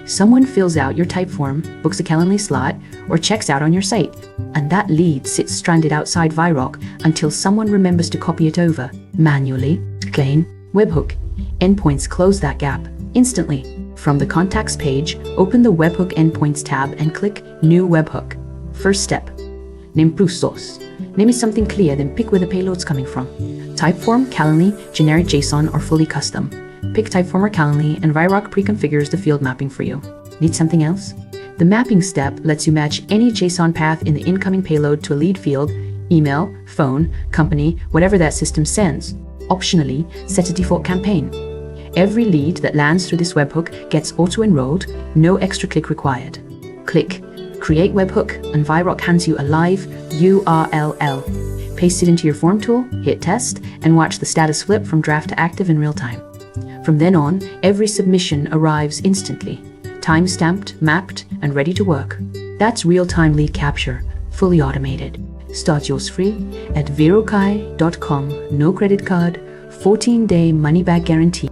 Someone fills out your Typeform, books a Calendly slot, or checks out on your site, and that lead sits stranded outside Vyroq until someone remembers to copy it over manually. Clean. Webhook Endpoints close that gap instantly. From the Contacts page, open the Webhook Endpoints tab and click New Webhook. First step. Name source. Name is something clear, then pick where the payload's coming from. Typeform, Calendly, generic JSON, or fully custom. Pick Typeform or Calendly, and Vyroq pre-configures the field mapping for you. Need something else? The mapping step lets you match any JSON path in the incoming payload to a lead field, email, phone, company, whatever that system sends. Optionally, set a default campaign. Every lead that lands through this webhook gets auto-enrolled, no extra click required. Click Create Webhook, and Vyroq hands you a live URL. Paste it into your form tool, hit test, and watch the status flip from draft to active in real time. From then on, every submission arrives instantly, time-stamped, mapped, and ready to work. That's real-time lead capture, fully automated. Start yours free at vyroq.com, no credit card, 14-day money-back guarantee.